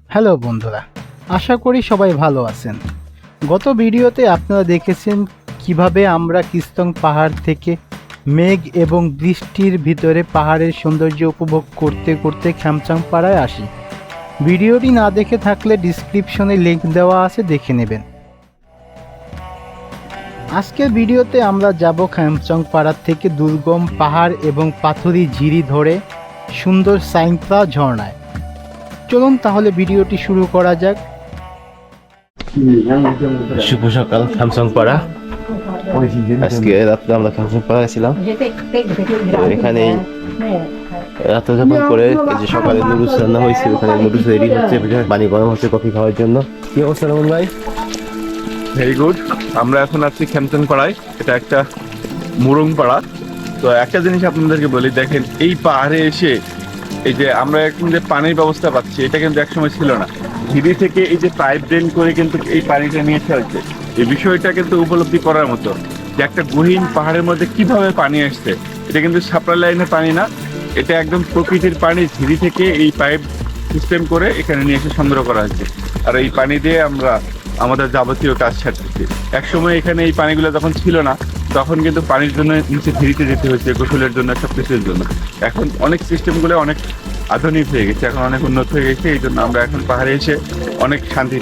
Hello বন্ধুরা, আশা করি সবাই ভালো আছেন। গত ভিডিওতে আপনারা দেখেছেন কিভাবে আমরা কিস্তং পাহাড় থেকে মেঘ এবং বৃষ্টির ভিতরে পাহাড়ের সৌন্দর্য উপভোগ করতে করতে খ্যামচাং পাড়ায় আসি। ভিডিওটি না দেখে থাকলে ডিসক্রিপশনে লিংক দেওয়া আছে, দেখে নেবেন। আজকের ভিডিওতে আমরা যাব খ্যামচাং পাড়া থেকে দুর্গম পাহাড় এবং পাথুরি ঝিরি ধরে সুন্দর সাইংপা ঝর্ণায়। চলুন তাহলে ভিডিওটি শুরু করা যাক। শুভ সকাল খ্যামচাং পাড়া। আজকে রাত্রে আমরা খ্যামচাং পাড়ায় ছিলাম। এখানে রাত্রে যাপন করে এই যে সকালে নুডলস রান্না হয়েছে, ওখানে নুডলস রেডি হচ্ছে, পানি গরম হচ্ছে কফি খাওয়ার জন্য। কি অবস্থা রমন ভাই? Very good. আমরা এখন আছি খ্যামচাং পাড়ায়। এটা একটা মুরং পাড়া। তো একটা জিনিস আপনাদেরকে বলি, দেখেন এই পাহাড়ে এসে এই যে আমরা এখন যে পানির ব্যবস্থা পাচ্ছি, এটা কিন্তু একসময় ছিল না। ঝিরি থেকে এই যে পাইপ ড্রেন করে কিন্তু এই পানিটা নিয়ে আসা হয়েছে। এই বিষয়টা কিন্তু উপলব্ধি করার মতো যে একটা গহীন পাহাড়ের মধ্যে কিভাবে পানি আসছে। এটা কিন্তু সাপ্লাই লাইনের পানি না, এটা একদম প্রকৃতির পানি। ঝিরি থেকে এই পাইপ সিস্টেম করে এখানে নিয়ে এসে সংগ্রহ করা হয়েছে। আর এই পানি দিয়ে আমরা আমাদের যাবতীয় কাজ ছাড়তেছি। একসময় এখানে এই পানিগুলো যখন ছিল না, তখন কিন্তু পানির জন্য নিচে ঝিরিতে যেতে হয়েছে, গোসলের জন্য, সব কিছুর জন্য। এখন অনেক সিস্টেমগুলো অনেক আধুনিক হয়ে গেছে, এখন অনেক উন্নত হয়ে গেছে। এই জন্য আমরা এখন পাহাড়ে এসে অনেক শান্তি।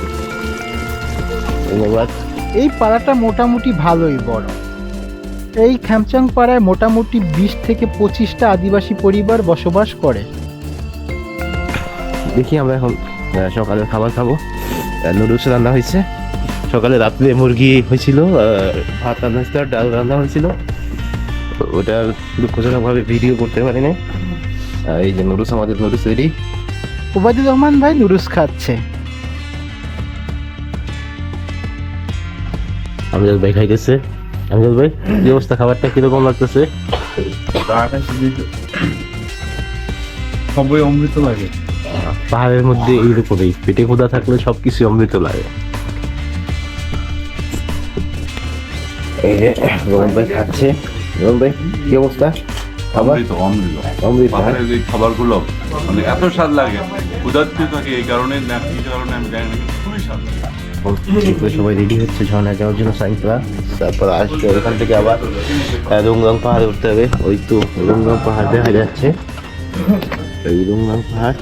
ধন্যবাদ। এই পাড়াটা মোটামুটি ভালোই বড়। এই খ্যামচাং পাড়ায় মোটামুটি 20 থেকে 25টা আদিবাসী পরিবার বসবাস করে। দেখি আমরা এখন সকালের খাবার খাবো। নুডলস রান্না হয়েছে, সকালে রাত্রে মুরগি হয়েছিল, ভাত রান্না হয়েছিল, ডাল রান্না হয়েছিল। ওটা দুঃখজনকভাবে ভিডিও করতে পারি না। এই যে নুডলস, আমাদের নুডলস রেডি। ওবায়দুর রহমান ভাই নুডলস খাচ্ছে। আমজাদ ভাই খাইতেছে। আমজাদ ভাই, কি অবস্থা? খাবারটা কিরকম লাগতেছে? সবই অমৃত লাগে। পাহাড়ের মধ্যে এইরকমই পেটে ক্ষুধা থাকলে সবকিছু অমৃত লাগে। এই যে রোহন ভাই খাচ্ছে। রোহন ভাই, কি অবস্থা? খাবার অমৃত। পাহাড়ের এই খাবারগুলো মানে এত স্বাদ লাগে, ক্ষুধার্ত থাকে এই কারণে না, কি কারণে আমি জানি না, কিন্তু খুবই স্বাদ লাগে। সবাই রেডি হচ্ছে ঝর্ণায় যাওয়ার জন্য, সাইন্সরা। তারপর আসবে ওখান থেকে আবার রুংরাং পাহাড়ে উঠতে হবে। ওই তো রুংরাং পাহাড় দেখা যাচ্ছে, এই রুংরাং পাহাড়।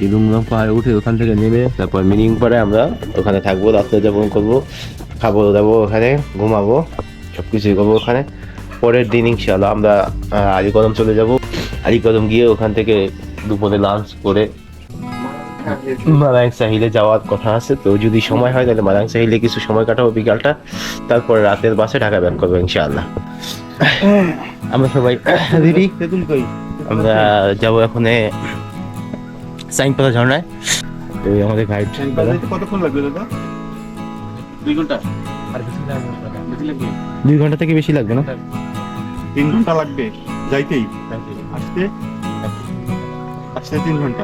এই রুংরাং পাহাড়ে উঠে ওখান থেকে নেমে তারপর মিনিং পাড়ে আমরা ওখানে থাকবো, রাত্রে যাপন করবো, খাবো দাবো, ওখানে ঘুমাবো, সব কিছুই করবো ওখানে। পরের দিন ইনশাআল্লাহ আমরা আলীকদম চলে যাব। আলীকদম গিয়ে ওখান থেকে দুপুরে লাঞ্চ করে মারাং সাহিলে যাওয়ার কথা আছে। তো যদি সময় হয় তাহলে মারাং সাহিলে কিছু সময় কাটাবো বিকালটা, তারপরে রাতের বাসে ঢাকা ব্যাক করবো ইনশাআল্লাহ। আমরা সবাই রেডি। আমরা যাবো এখন সাইনপাড়া ঝর্ণায়। এই আমাদের গাইড। কতক্ষণ লাগবে দাদা? 2 ঘন্টা। আর বেশি লাগবে? 2 ঘন্টা থেকে বেশি লাগবে না? 3 ঘন্টা লাগবে যাইতেই, আসতে 3 ঘন্টা।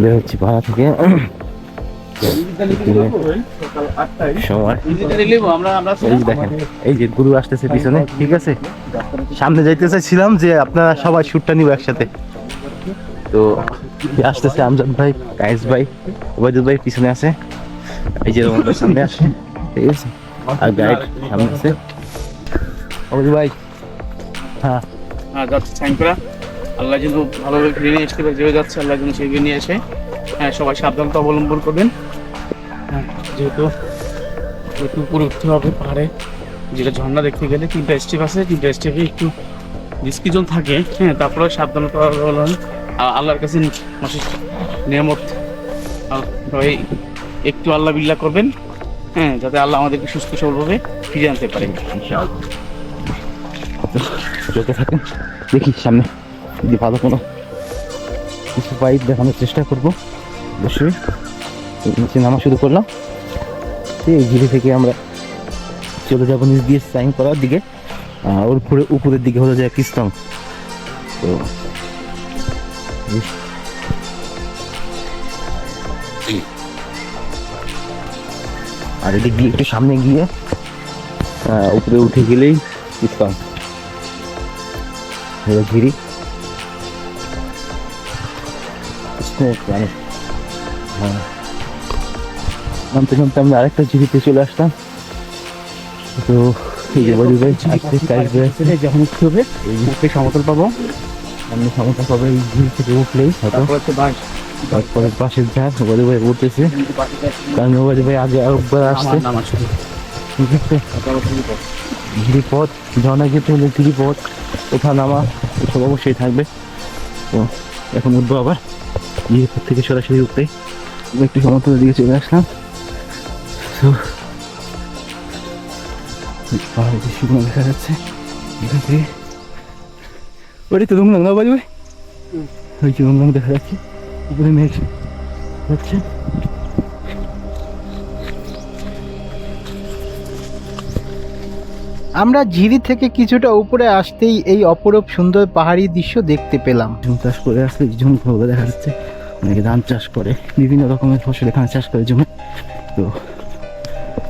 বের হচ্ছি পাহাড় থেকে। সময় দেখেন, এই যে গুরু আসতেছে পিছনে, ঠিক আছে। সামনে যাইতে চাইছিলাম যে আপনারা সবাই শুটটা নিব একসাথে। তো আসতেছে আমজাদ ভাই, কায়েস ভাই, ওবায়দুল ভাই পিছনে আছে। এই যে আমাদের সামনে আসে, ঠিক আছে। আর গাইড সামনে আছে ওবায়দুল ভাই। হ্যাঁ যাচ্ছে সাইনপুরা। আল্লাহ যেন ভালোভাবে ফিরে নিয়ে আসতে পারে, যেভাবে যাচ্ছে আল্লাহ যেন সেভাবে নিয়ে আসে। হ্যাঁ, সবাই সাবধানতা অবলম্বন করবেন। হ্যাঁ, যেহেতু একটু উপরে উঠতে হবে পাহাড়ে, যেটা ঝর্ণা দেখতে গেলে 3টা স্টেপ আছে, 3টা স্টেপে একটু রিস্কি জোন থাকে। হ্যাঁ, তারপরে সাবধানতা অবলম্বন, আল্লাহর কাছে নিয়ামত ভাবে একটু আল্লাহ বিল্লাহ করবেন। হ্যাঁ, যাতে আল্লাহ আমাদেরকে সুস্থ সবলভাবে ফিরে আনতে পারে। চলতে থাকেন, দেখি সামনে যদি ভালো কোনো কিছু পাই দেখানোর চেষ্টা করবো। অবশ্যই নিচে নামা শুরু করলাম। এই ঝিরি থেকে আমরা চলে যাবো নিচ দিয়ে সাইন করার দিকে। ওর উপরের দিকে হলো যায় কিস্তং। তো আর এদিক দিয়ে একটু সামনে গিয়ে উপরে উঠে গেলেই কিস্তং ঝিরি। স্নেক মানে নামতে নামতে আমরা আরেকটা ঝিরিতে চলে আসলাম। তো এই যে বলি ভাই আজকে কাজ যখন উঠতে হবে মুখে সমতল পাবো, সামনে সমস্যা পাবে এই ঝিল থেকে উঠলেই হয়তো। তারপর হচ্ছে বাস তারপরে পাশের ঝাড় বলি ভাই উঠতেছে, কারণ বলি ভাই আগে আরেকবার আসছে নাম আছে ঠিক আছে। গিরিপথ ঝর্ণা যেতে হলে গিরিপথ ওঠা নামা এসব অবশ্যই থাকবে। তো এখন উঠবো আবার গিরিপথ থেকে সরাসরি উঠতে একটু সমতলের দিকে চলে আসলাম। তো পাহাড়ের দৃশ্যগুলো দেখা যাচ্ছে এখান থেকে। ওটাই তো রুমলাং না বাড়ি ভাই, ওই যে রুমলাং দেখা যাচ্ছে উপরে মেঘ যাচ্ছে। আমরা ঝিরি থেকে কিছুটা উপরে আসতেই এই অপরূপ সুন্দর পাহাড়ি দৃশ্য দেখতে পেলাম। ঝুম চাষ করে আসলে ঝুমগুলো দেখা যাচ্ছে, অনেকে ধান চাষ করে, বিভিন্ন রকমের ফসল এখানে চাষ করে জমে। তো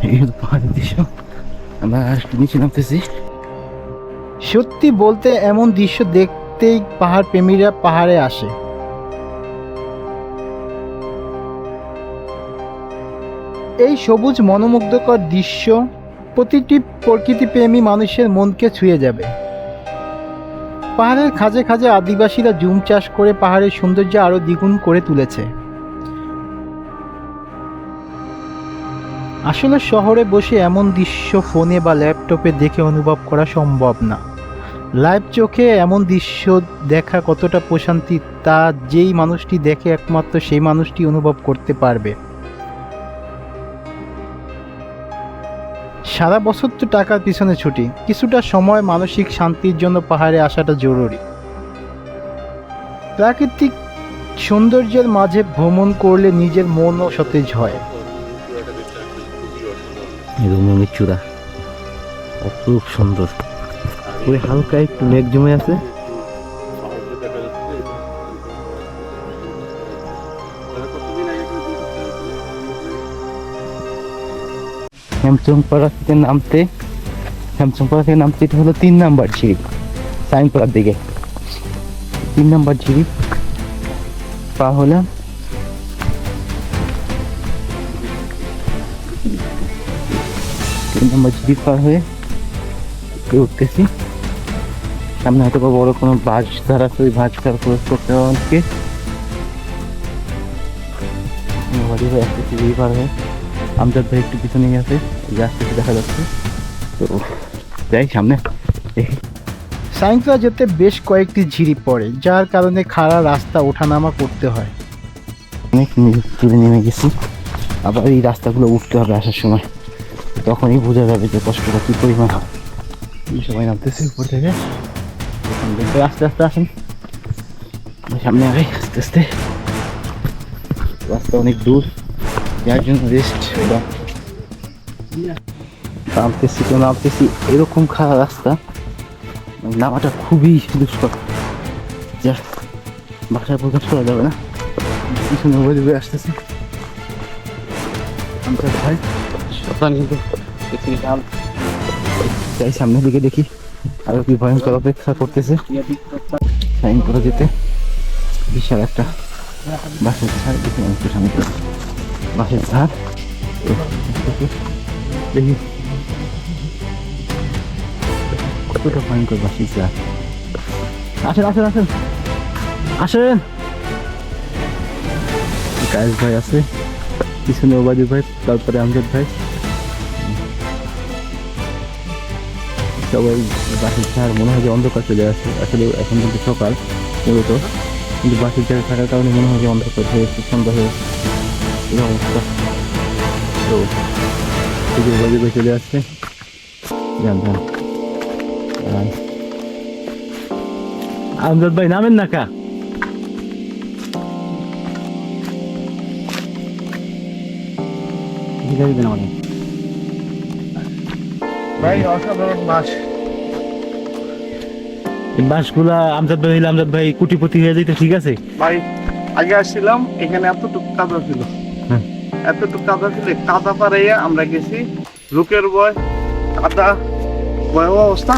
এই হলো পাহাড়ের দৃশ্য। আমরা একটু নিচে নামতেছি। সত্যি বলতে এমন দৃশ্য দেখতেই পাহাড় প্রেমীরা পাহাড়ে আসে। এই সবুজ মনোমুগ্ধকর দৃশ্য প্রতিটি প্রকৃতিপ্রেমী মানুষের মনকে ছুঁয়ে যাবে। পাহাড়ের খাঁজে খাঁজে আদিবাসীরা জুম চাষ করে পাহাড়ের সৌন্দর্য আরো দ্বিগুণ করে তুলেছে। আসলে শহরে বসে এমন দৃশ্য ফোনে বা ল্যাপটপে দেখে অনুভব করা সম্ভব না। লাইভ চোখে এমন দৃশ্য দেখা কতটা প্রশান্তি তা যেই মানুষটি দেখে একমাত্র সেই মানুষটি অনুভব করতে পারবে। সারা বছর তো টাকার পিছনে ছুটি, কিছুটা সময় মানসিক শান্তির জন্য পাহাড়ে আসাটা জরুরি। প্রাকৃতিক সৌন্দর্যের মাঝে ভ্রমণ করলে নিজের মনও সতেজ হয়। রুমের চূড়া খুব সুন্দর, ওই হালকা একটু মেঘ জমে আছে। হ্যামচংপাড়া থেকে নামতে এটা হলো 3 নাম্বার ঝিরি, সাইনপাড়ার দিকে 3 নাম্বার ঝিরি পা হলাম। নাম্বার ঝিরি পার হয়ে উঠতেছি। সামনে হয়তো বা বড় কোনো বাস ধারা আছে, ওই বাস ধারা ক্রস করতে হবে আমাকে। আসতেছি পার হয়ে আমজাদ ভাই একটু পিছনে আছে, আসতেছি দেখা যাচ্ছে। তো যাই সামনে দেখি। সাইনপাড়া যেতে বেশ কয়েকটি ঝিরি পড়ে, যার কারণে খাড়া রাস্তা ওঠানামা করতে হয়। অনেক তুলে নেমে গেছি, আবার এই রাস্তাগুলো উঠতে হবে আসার সময়, তখনই বোঝা যাবে যে কষ্টটা কি পরিমাণ। সবাই নামতেছে উপর থেকে, আস্তে আস্তে আসেন সামনে আগে আস্তে আস্তে। রাস্তা অনেক দূর, যার জন্য রেস্ট নামতেছি এরকম খারাপ রাস্তা, নামাটা খুবই দুষ্কর, যা বাসায় প্রকাশ করা যাবে না। পিছনে বলে আসতেছি ভাই, সাবধান কিন্তু যাই সামনের দিকে দেখি আরো কি ভয়ঙ্কর অপেক্ষা করতেছে। সাইন করে যেতে বিশাল একটা বাসের ঝাড়, দেখি একটু সামনে বাসের ঝাড় দেখি কতটা ভয়ঙ্কর বাসের ঝাড়। আসেন আসেন আসেন আসেন। কায়েস ভাই আছে পিছনে, ওবায়দুল ভাই, তারপরে আমজাদ ভাই, সবাই বাসের ঝাড়। মনে হয় যে অন্ধকার চলে আসে, আসলে এখন কিন্তু সকাল মূলত, কিন্তু বাসের ঝাড়ে থাকার কারণে মনে হয় যে অন্ধকার হয়েছে, সন্ধ্যা হয়েছে এই অবস্থা। তো এই যে ওবায়দুল ভাই চলে আসছে, জানতাম। আমজাদ ভাই নামেন না কা? ভাই অসাধারণ মাছ। এই বাসগুলা আমজাদ ভাই হইলে আমজাদ ভাই কোটিপতি হয়ে যেত, ঠিক আছে ভাই আগে আসছিলাম এখানে এতটুকু কাদা ছিল, এতটুকু কাদা ছিল, কাদা পাড়াইয়া আমরা গেছি, লোকের ভয়, কাদা, ভয়াবহ অবস্থা।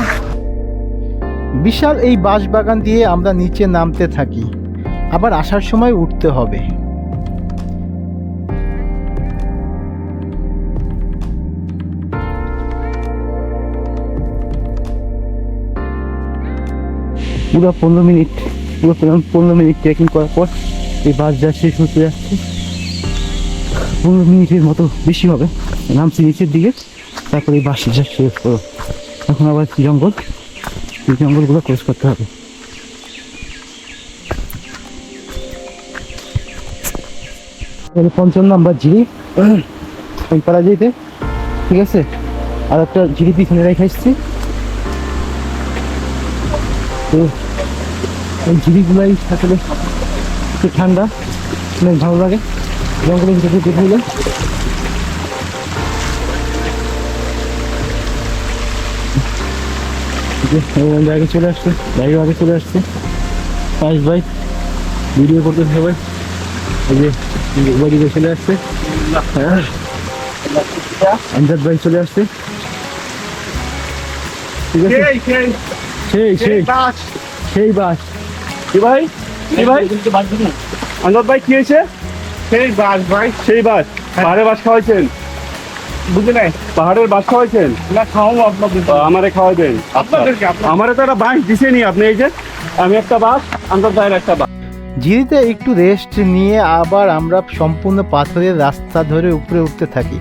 বিশাল এই বাঁশবাগান দিয়ে আমরা নিচে নামতে থাকি। আবার আসার সময় উঠতে হবে। পুরো 15 মিনিট ট্রেকিং করার পর এই বাস যা শেষ হতে যাচ্ছে। 15 মিনিটের মতো বেশি হবে, নামছি নিচের দিকে, তারপরে এই বাস যা শেষ করো। এখন আবার জঙ্গল, এই জঙ্গলগুলো ক্রস করতে হবে। পঞ্চম নাম্বার ঝিরি পাড়া যেতে, ঠিক আছে। আর একটা ঝিরি পিছনে রেখে এসছি। তো এই ঝিরিগুলাই আসলে একটু ঠান্ডা, অনেক ভালো লাগে জঙ্গলের ভিতরে যেতে হলে। আগে চলে আসছে, গাড়িও আগে চলে আসছে। পাঁচ ভাই ভিডিও করতে সবাই, এই যে বাড়িতে চলে আসছে, আমজাদ ভাই চলে আসছে, ঠিক আছে। সেই বাস কি ভাই আনন্দ ভাই কি হয়েছে? সেই বাস ভাই, সেই বাস পাহাড়ের বাস খাওয়াইছেন? বুঝলি নাই, পাহাড়ের বাস খাওয়াইছেন? না খাওয়াবো আপনাদের, আমারে খাওয়াইবেন। আপনাদেরকে আমারে তো একটা বাস দিছেনি আপনি। এই যে আমি একটা বাস, আনন্দ ভাইয়ের একটা বাস। ঝিরিতে একটু রেস্ট নিয়ে আবার আমরা সম্পূর্ণ পাথরের রাস্তা ধরে উপরে উঠতে থাকি।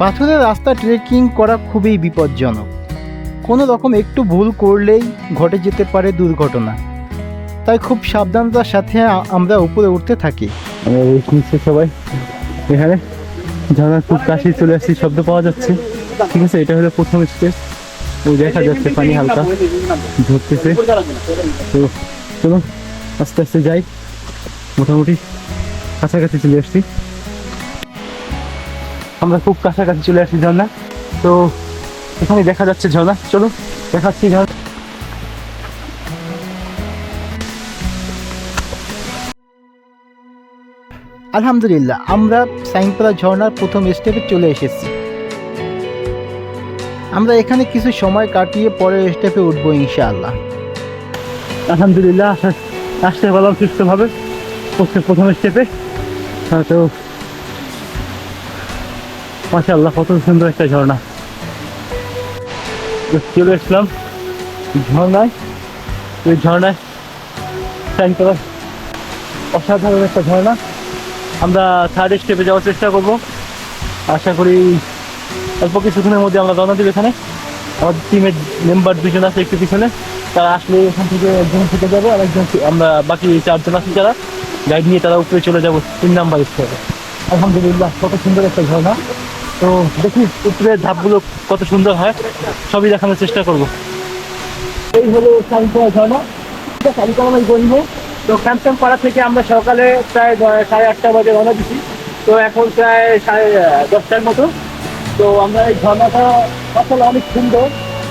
পাথরের রাস্তা ট্রেকিং করা খুবই বিপজ্জনক, কোনো রকম একটু ভুল করলেই ঘটে যেতে পারে দুর্ঘটনা। তাই খুব সাবধানতার সাথে আমরা উপরে উঠতে থাকি। সবাই এখানে ঝর্ণার খুব কাছে চলে আসছি, শব্দ পাওয়া যাচ্ছে, ঠিক আছে। এটা হলো প্রথম স্টেজ, ওই দেখা যাচ্ছে পানি হালকা ঝরতেছে। তো চলো আস্তে আস্তে যাই, মোটামুটি কাছাকাছি চলে আসছি আমরা, খুব কাছাকাছি চলে আসছি ঝর্ণা। তো এখানে দেখা যাচ্ছে ঝর্ণা, চলো দেখাচ্ছি ঝর্ণা। আলহামদুলিল্লাহ আমরা সাইনপাড়া ঝর্ণার প্রথম স্টেপে চলে এসেছি। আমরা এখানে কিছু সময় কাটিয়ে পরের স্টেপে উঠবো ইনশাআল্লাহ। আলহামদুলিল্লাহ আসতে পারলাম সুস্থভাবে প্রথম স্টেপে। তো মাশাআল্লাহ কত সুন্দর একটা ঝর্ণা। চলে এসলাম ঝর্ণায়, ওই ঝর্ণায় সাইনপাড়া অসাধারণ একটা ঝর্ণা। আমরা থার্ড স্টেপে যাওয়ার চেষ্টা করব, আশা করি অল্প কিছুক্ষণের মধ্যে আমরা রওনা দেব। এখানে আমাদের টিমের মেম্বার দুজন আছে একটু পিছনে, তারা আসলে এখান থেকে একজন থেকে যাবে, আর একজন আমরা বাকি 4 জন আছি যারা গাইড নিয়ে, তারা উপরে চলে যাবো 3 নাম্বার স্টেপে। আলহামদুলিল্লাহ কত সুন্দর একটা ঝর্ণা। তো দেখি উপরের ধাপগুলো কত সুন্দর হয়, সবই দেখানোর চেষ্টা করব। এই হলো সাইনপাড়া ঝর্ণা, এটা কালিকামাই বলবো। তো ক্যাম্প পাড়া থেকে আমরা সকালে প্রায় 8:30 বাজে রওনা দিচ্ছি। তো এখন প্রায় 10:30টার মতো। তো আমরা এই ঝর্ণাটা আসলে অনেক সুন্দর,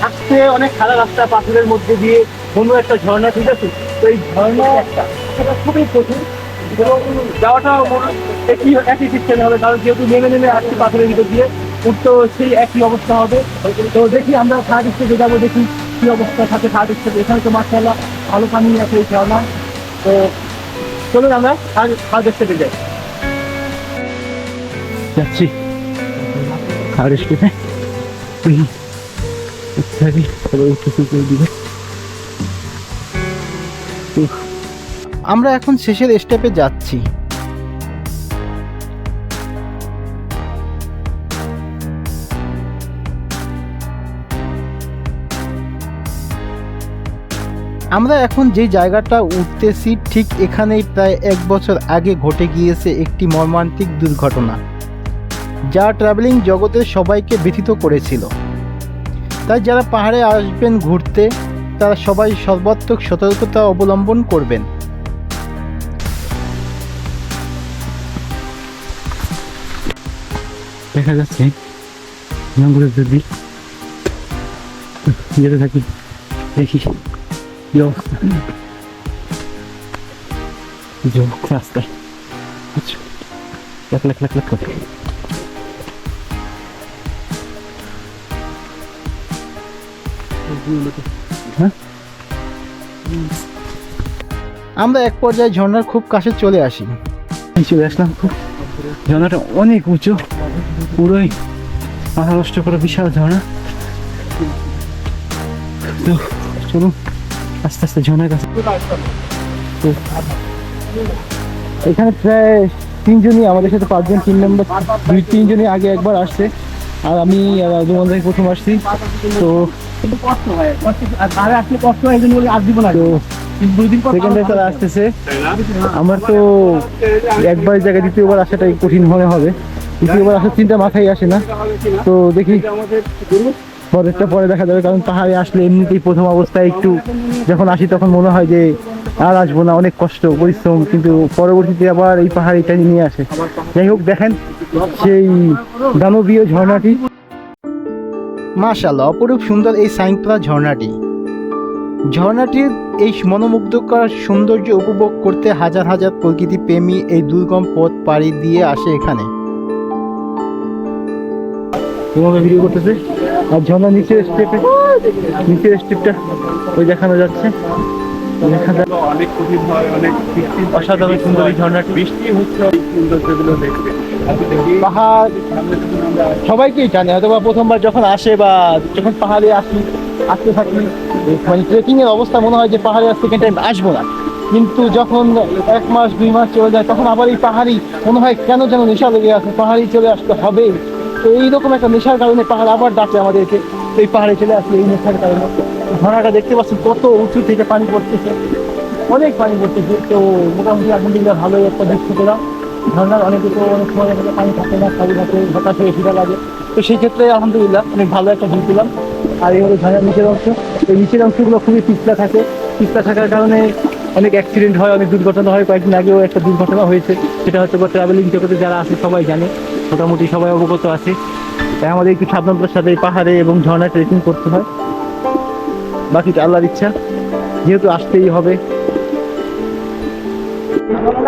আসতে অনেক খারাপ রাস্তা, পাথরের মধ্যে দিয়ে কোনো একটা ঝর্ণা, ঠিক আছে। তো এই ঝর্ণা সেটা খুবই কঠিন, এবং যাওয়াটা একই সিস্টেমে হবে, কারণ যেহেতু নেমে আসছি পাথরের ভিতর দিয়ে, উঠতেও সেই একই অবস্থা হবে। তো দেখি আমরা থার্ড স্টেপে যাবো, দেখি কী অবস্থা থাকে থার্ড স্টেপে। এখানে তো মাশাআল্লাহ ভালো পানি আছে এই ঝর্ণা। তো চলুন আমরা থার্ড স্টেপে যাচ্ছি। থার্ড স্টেপে আমরা এখন শেষের স্টেপে যাচ্ছি। আমরা এখন যে জায়গাটা উঠতেছি ঠিক এখানেই প্রায় 1 বছর আগে ঘটে গিয়েছে একটি মর্মান্তিক দুর্ঘটনা, যা ট্রাভেলিং জগতের সবাইকে ব্যথিত করেছিল। তাই যারা পাহাড়ে আসবেন ঘুরতে, তারা সবাই সর্বাত্মক সতর্কতা অবলম্বন করবেন। দেখা যাচ্ছে জঙ্গলের যদি যেতে থাকি, দেখি কি অবস্থা। রাস্তায় লাখ করে হ্যাঁ আমরা এক পর্যায়ে ঝর্ণার খুব কাছে চলে আসি। চলে আসলাম, খুব ঝর্ণাটা অনেক উঁচু, পুরোই মাথা নষ্ট করা বিশাল ঝর্ণা। তো চলুন আস্তে আস্তে ঝর্ণার কাছে। তো এখানে প্রায় 3 জনই, আমাদের সাথে 5 জন, 3 নম্বর 2-3 জনই আগে একবার আসছে, আর আমি দুমন থেকে প্রথম আসছি। তো কষ্ট হয়, আর আসলে কষ্ট হয়, এই জন্য আর দিব না। তো 2 দিন পর সেকেন্ড ডে তারা আসতেছে। আমার তো একবার জায়গায় দ্বিতীয়বার আসাটাই কঠিন মনে হবে, দ্বিতীয়বার আসার চিন্তা মাথায় আসে না। তো দেখি পরেরটা পরে দেখা যাবে, কারণ পাহাড়ে আসলে এমনিতেই প্রথম অবস্থায় একটু যখন আসি তখন মনে হয় যে আর আসবো না, অনেক কষ্ট পরিশ্রম, কিন্তু পরবর্তীতে আবার এই পাহাড় এটা নিয়ে আসে। যাই হোক, দেখেন সেই দানবীয় ঝর্ণাটি, মাশাআল্লাহ অপরূপ সুন্দর এই সাইংপ্রা ঝর্ণাটি। ঝর্ণাটির এই মনোমুগ্ধকর সৌন্দর্য উপভোগ করতে হাজার হাজার প্রকৃতি প্রেমী এই দুর্গম পথ পাড়ি দিয়ে আসে এখানে। তোমাকে ভিডিও করতেছে, আর ঝর্ণার নিচের স্টেপটা ওই দেখানো যাচ্ছে। অনেক কঠিন হয়, অনেক অসাধারণ সুন্দর এই ঝর্ণাটি। বৃষ্টি হচ্ছে, অনেক সৌন্দর্যগুলো দেখবে। পাহাড় সবাইকেই জানে, হয়তো বা প্রথমবার যখন আসে বা যখন পাহাড়ে আসতে থাকি, মানে ট্রেকিং এর অবস্থা মনে হয় যে পাহাড়ে আর সেকেন্ড টাইম আসবো না, কিন্তু যখন 1 মাস 2 মাস চলে যায় তখন আবার এই পাহাড়ি মনে হয় কেন যেন নেশা লেগে আছে, পাহাড়ি চলে আসতে হবে। তো এইরকম একটা নেশার কারণে পাহাড় আবার ডাকে আমাদেরকে, এই পাহাড়ে চলে আসলে এই নেশার কারণে। ঝর্ণাটা দেখতে পাচ্ছেন কত উঁচু থেকে পানি পড়তেছে, অনেক পানি পড়তেছে। তো মোটামুটি আলহামদুলিল্লাহ ভালোই একটা দৃশ্য পেলাম। ঝর্ণার অনেক সময় পানি থাকে না, খালি থাকে, হতাশ হয়ে ফিরা লাগে। তো সেই ক্ষেত্রে আলহামদুলিল্লাহ অনেক ভালো একটা ভিউ পেলাম। আর এই হলো ঝর্ণার নিচের অংশ। এই নিচের অংশগুলো খুবই পিছলা থাকে, পিছলা থাকার কারণে অনেক অ্যাক্সিডেন্ট হয়, অনেক দুর্ঘটনা হয়। কয়েকদিন আগেও একটা দুর্ঘটনা হয়েছে, সেটা হয়তো ট্রাভেলিং জগতে যারা আছে সবাই জানে, মোটামুটি সবাই অবগত আছে। তাই আমাদের একটু সাবধানতার সাথে পাহাড়ে এবং ঝর্ণা ট্রেকিং করতে হয়। বাকিটা আল্লাহর ইচ্ছা, যেহেতু আসতেই হবে।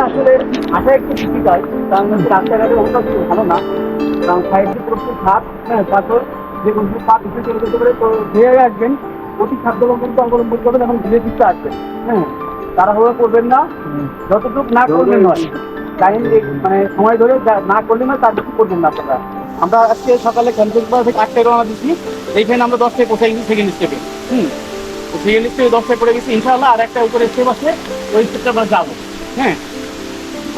আসলে আসা একটু ডিফিকাল্ট, কারণ রাস্তাঘাটের অবস্থা খুব ভালো না, কারণ সাইডে প্রচুর ঘাট, পাথর, যেগুলো পা পিছিয়ে চলে যেতে পারে। তো ধীরে আসবেন, অতি সাবধানতা অবলম্বন করবেন, এখন ধীরে ধীরে আসবেন। তাড়াহুড়ো করবেন না, যতটুকু না করবেন নয়, টাইম মানে সময় ধরে না করলে না, তার বেশি করবেন না আপনারা। আমরা আজকে সকালে ক্যাম্পের থেকে 8টায় রওনা দিচ্ছি, এইখানে আমরা 10টায় পৌঁছে গেছি সেকেন্ড স্টেপে। সেকেন্ড স্টেপে 10টায় পড়ে গেছি ইনশাআল্লাহ। আর একটা উপরে স্টেপ আছে, ওই স্টেপটা আমরা যাবো।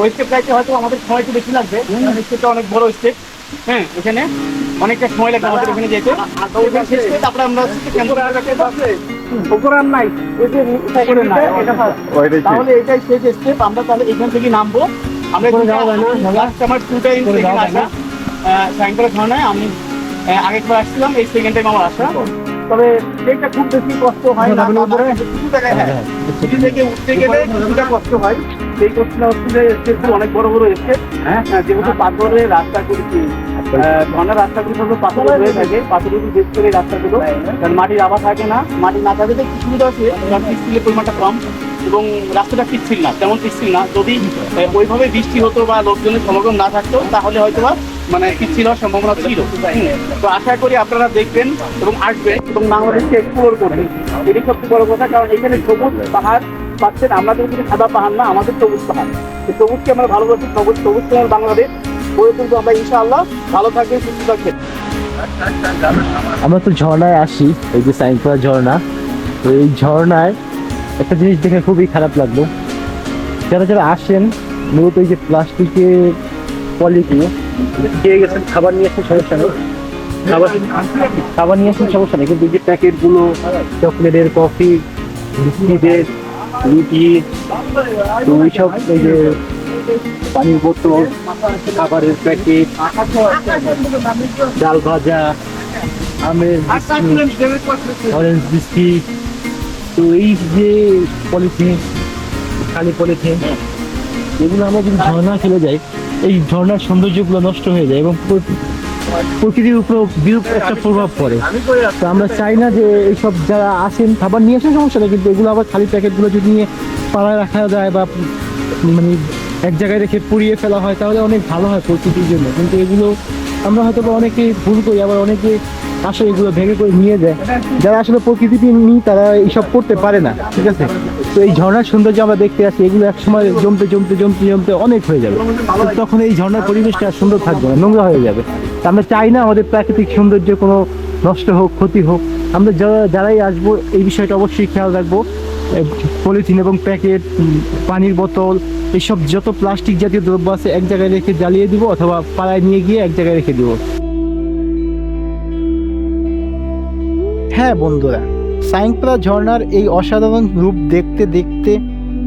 ওই স্টেপটাইতে হয়তো আমাদের সময় একটু বেশি লাগবে, স্টেপটা অনেক বড় স্টেপ। এখানে অনেকটা সময় লাগবে আমাদের এখানে যেতে। তারপরে আমরা তাহলে এটাই শেষ স্টেপ। আমরা তাহলে এখান থেকে নামবো। আমরা আমার 2 টাইম আসা সাইংপ্রা ঝর্ণায় আমি আগেরবার আসছিলাম, এই সেকেন্ড টাইম আমার আসা। তবে এটা খুব বেশি কষ্ট হয় না, সিটি থেকে উঠতে গেলে কিছুটা কষ্ট হয়। সেই কষ্টটা হচ্ছে যে স্টেপগুলো অনেক বড় বড় স্টেপ, যেহেতু পাথরের রাস্তা করেছি, ঝর্ণার রাস্তাগুলো সব পাথর হয়ে থাকে, পাথরের বেশ করে রাস্তাগুলো, কারণ মাটির আবার থাকে না। মাটি না থাকলে একটু সুবিধা আছে, পিচ্ছিলের পরিমাণটা কম এবং রাস্তাটা পিচ্ছিল না, তেমন পিচ্ছিল না। যদি ওইভাবে বৃষ্টি হতো বা লোকজনের সমাগম না থাকতো তাহলে হয়তো বা মানে পিচ্ছিল হওয়ার সম্ভাবনা ছিল। তো আশা করি আপনারা দেখবেন এবং আসবেন এবং বাংলাদেশকে এক্সপ্লোর করবেন, এটি সবচেয়ে বড় কথা। কারণ এখানে সবুজ পাহাড় পাচ্ছেন, আমাদের কিন্তু সাদা পাহাড় না, আমাদের সবুজ পাহাড়। এই সবুজকে আমরা ভালোবাসি, সবুজ তোমার বাংলাদেশ গড়ে তুলবো আমরা ইনশাআল্লাহ। ভালো থাকবেন, সুস্থ থাকবেন। আমরা তো ঝর্ণায় আসি, এই যে সাইংপ্রা ঝর্ণা। তো এই ঝর্ণায় একটা জিনিস দেখে খুবই খারাপ লাগলো, যারা যারা আসেন মূলত এই যে প্লাস্টিকের পলিগুলো খেয়ে গেছেন, খাবার নিয়ে আসেন সমস্যা নেই, খাবার নিয়ে আসেন সমস্যা নেই, কিন্তু এই যে প্যাকেটগুলো চকলেটের, কফি, বিস্কিটের, রুটি, তো এইসব এই যে পানির বোতল, খাবারের প্যাকেট, ডাল ভাজা, আমের অরেঞ্জ বিস্কিট, তো এই যে পলিথিন, খালি পলিথিন, এগুলো আমরা যদি ঝর্ণা চলে যাই, এই ঝর্ণার সৌন্দর্যগুলো নষ্ট হয়ে যায় এবং প্রকৃতির উপর বিরূপ একটা প্রভাব পড়ে। তো আমরা চাই না যে এইসব যারা আসেন খাবার নিয়ে আসেন সমস্যা নেই, কিন্তু এগুলো আবার খালি প্যাকেটগুলো যদি নিয়ে পাড়ায় রাখা যায় বা মানে এক জায়গায় রেখে পুড়িয়ে ফেলা হয় তাহলে অনেক ভালো হয় প্রকৃতির জন্য। কিন্তু এগুলো আমরা হয়তো বা অনেকে ভুল করি, আবার অনেকে আসে এগুলো ভেঙে করে নিয়ে যায়। যারা আসলে প্রকৃতি প্রেমী তারা এইসব করতে পারে না, ঠিক আছে। তো এই ঝর্ণার সৌন্দর্য আমরা দেখতে আসি, এগুলো একসময় জমতে জমতে জমতে জমতে অনেক হয়ে যাবে। তো তখন এই ঝর্ণার পরিবেশটা আর সুন্দর থাকবে না, নোংরা হয়ে যাবে। তো আমরা চাই না আমাদের প্রাকৃতিক সৌন্দর্য কোনো নষ্ট হোক, ক্ষতি হোক। আমরা যারাই আসবো এই বিষয়টা অবশ্যই খেয়াল রাখবো। পলিথিন এবং প্যাকেট, পানির বোতল, এইসব যত প্লাস্টিক জাতীয় দ্রব্য আছে এক জায়গায় রেখে জ্বালিয়ে দিব, অথবা পাড়ায় নিয়ে গিয়ে এক জায়গায় রেখে দিব। হ্যাঁ বন্ধুরা, সাইংপ্রা ঝর্ণার এই অসাধারণ রূপ দেখতে দেখতে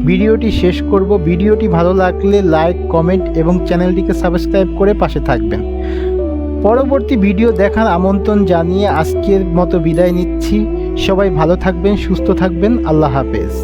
ভিডিওটি শেষ করব। ভিডিওটি ভালো লাগলে লাইক, কমেন্ট এবং চ্যানেলটিকে সাবস্ক্রাইব করে পাশে থাকবেন। পরবর্তী ভিডিও দেখার আমন্ত্রণ জানিয়ে আজকের মতো বিদায় নিচ্ছি। সবাই ভালো থাকবেন, সুস্থ থাকবেন। আল্লাহ হাফেজ।